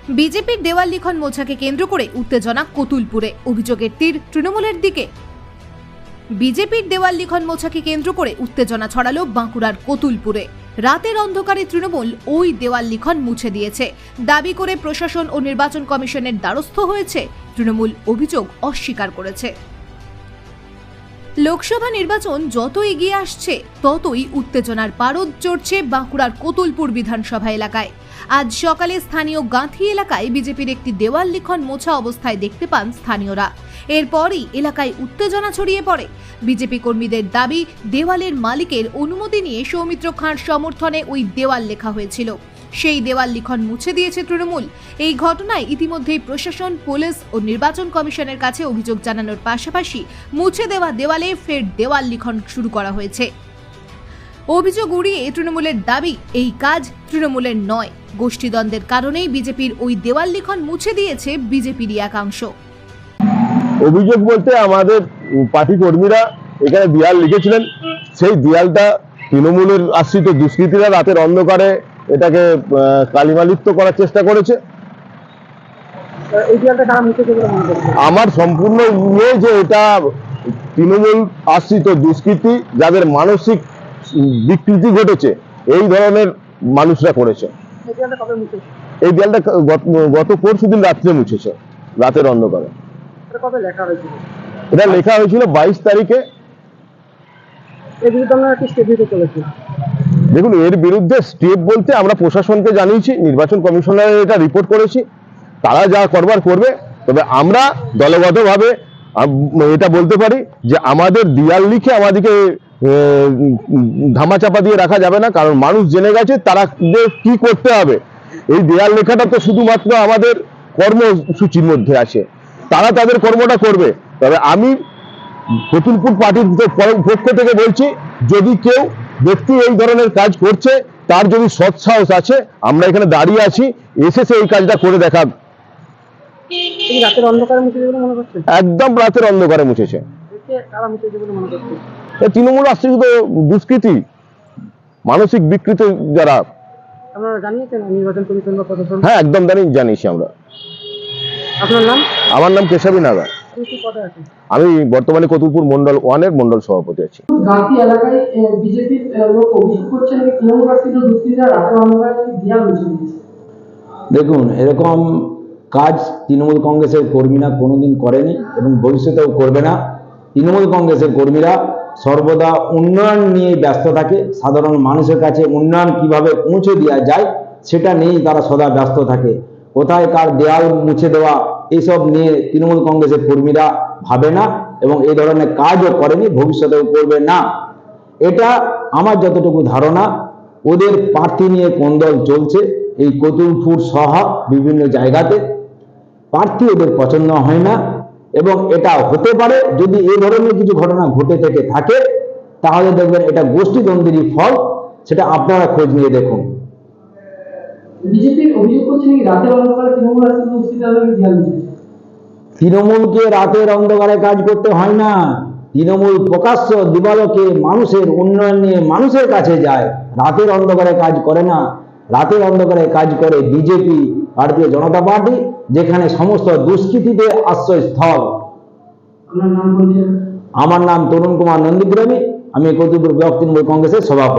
বিজেপির দেওয়াল লিখন মোছাকে কেন্দ্র করে উত্তেজনা কতুলপুরে, অভিযোগের তীর তৃণমূলের দিকে। বিজেপির দেওয়াল লিখন মোছাকে কেন্দ্র করে উত্তেজনা ছড়ালো বাঁকুড়ার কতুলপুরে। রাতের অন্ধকারে তৃণমূল ওই দেওয়াল লিখন মুছে দিয়েছে দাবি করে প্রশাসন ও নির্বাচন কমিশনের দ্বারস্থ হয়েছে তৃণমূল, অভিযোগ অস্বীকার করেছে। লোকসভা নির্বাচন যত এগিয়ে আসছে ততই উত্তেজনার পারদ চড়ছে বাঁকুড়ার কতুলপুর বিধানসভা এলাকায়। আজ সকালে স্থানীয় গাঁথি এলাকায় বিজেপির একটি দেওয়াল লিখন মোছা অবস্থায় দেখতে পান স্থানীয়রা। এরপরই এলাকায় উত্তেজনা ছড়িয়ে পড়ে। বিজেপি কর্মীদের দাবি, দেওয়ালের মালিকের অনুমতি নিয়ে সৌমিত্র খাঁর সমর্থনে ওই দেওয়াল লেখা হয়েছিল, সেই দেওয়াল লিখন মুছে দিয়েছে তৃণমূল। এই ঘটনায় ইতিমধ্যেই প্রশাসন, পুলিশ ও নির্বাচন কমিশনের কাছে অভিযোগ জানানোর পাশাপাশি মুছে দেওয়া দেওয়ালে ফের দেওয়াল লিখন শুরু করা হয়েছে। অভিযোগ উড়িয়ে তৃণমূলের দাবি, এই কাজ তৃণমূলের নয়, গোষ্ঠীদ্বন্দ্বের কারণেই বিজেপির ওই দেওয়াল লিখন মুছে দিয়েছে বিজেপিরই একাংশ। অভিযোগ বলতে আমাদের পার্টি কর্মীরা এখানে দেয়াল লিখেছিলেন, সেই দেয়ালটা তৃণমূলের আশ্রিত দুষ্কৃতীরা রাতের অন্ধকারে এটাকে কালিমালিপ্ত করার চেষ্টা করেছে। আমার সম্পূর্ণ যে এটা তৃণমূল আশ্রিত দুষ্কৃতী, যাদের মানসিক বিকৃতি ঘটেছে, এই ধরনের মানুষরা করেছে। এই দেয়ালটা গত পরশুদিন রাত্রে মুছেছে, রাতের অন্ধকারে। এটা লেখা হয়েছিল 22 তারিখে। দেখুন, এর বিরুদ্ধে স্টেপ বলতে আমরা প্রশাসনকে জানিয়েছি, নির্বাচন কমিশনারের এটা রিপোর্ট করেছি, তারা যা করবার করবে। তবে আমরা দলগতভাবে এটা বলতে পারি যে আমাদের দেয়াল লিখে আমাদেরকে ধামাচাপা দিয়ে রাখা যাবে না, কারণ মানুষ জেনে গেছে তারা কি করতে হবে। এই দেয়াল লেখাটা তো শুধুমাত্র আমাদের কর্মসূচির মধ্যে আছে, তারা তাদের কর্মটা করবে। তবে আমি কতুলপুর পার্টির পক্ষ থেকে বলছি, যদি কেউ ব্যক্তি এই ধরনের কাজ করছে, তার যদি সৎসাহস আছে, আমরা এখানে দাঁড়িয়ে আছি, এসেছে এই কাজটা করে দেখাব। একদম রাতের অন্ধকারে মুছেছে। তৃণমূল আশ্রিত দুষ্কৃতী, মানসিক বিকৃতি যারা। হ্যাঁ, একদম জানিয়েছি আমরা। আমার নাম কেশবী নাগা। আমি বর্তমানে কতুলপুর মন্ডল 1 এর মন্ডল সভাপতি আছি। দেখুন, এরকম কাজ তৃণমূল কংগ্রেসের কর্মীরা কোনোদিন করেনি এবং ভবিষ্যতেও করবে না। তৃণমূল কংগ্রেসের কর্মীরা সর্বদা উন্নয়ন নিয়ে ব্যস্ত থাকে, সাধারণ মানুষের কাছে উন্নয়ন কিভাবে পৌঁছে দেওয়া যায় সেটা নিয়েই তারা সদা ব্যস্ত থাকে। কোথায় কার দেয়াল মুছে দেওয়া, এইসব নিয়ে তৃণমূল কংগ্রেসের কর্মীরা ভাবে না এবং এই ধরনের কাজও করেনি, ভবিষ্যতেও করবে না। এটা আমার যতটুকু ধারণা, ওদের প্রার্থী নিয়ে কোন্দল চলছে এই কতুলপুর সহ বিভিন্ন জায়গাতে। প্রার্থী ওদের পছন্দ হয় না এবং এটা হতে পারে, যদি এই ধরনের কিছু ঘটনা ঘটে থেকে থাকে তাহলে দেখবেন এটা গোষ্ঠীদ্বন্দ্বেরই ফল। সেটা আপনারা খোঁজ নিয়ে দেখুন। তৃণমূলকে রাতের অন্ধকারে কাজ করতে হয় না। তৃণমূল প্রকাশ্য দিবালোকে মানুষের উন্নয়ন নিয়ে মানুষের কাছে যায়, রাতের অন্ধকারে কাজ করে না। রাতের অন্ধকারে কাজ করে বিজেপি, ভারতীয় জনতা পার্টি, যেখানে সমস্ত দুষ্কৃতীদের আশ্রয়স্থল। আমার নাম তরুণ কুমার নন্দীগ্রামী, আমি কতুলপুর ব্লক তৃণমূল কংগ্রেসের সভাপতি।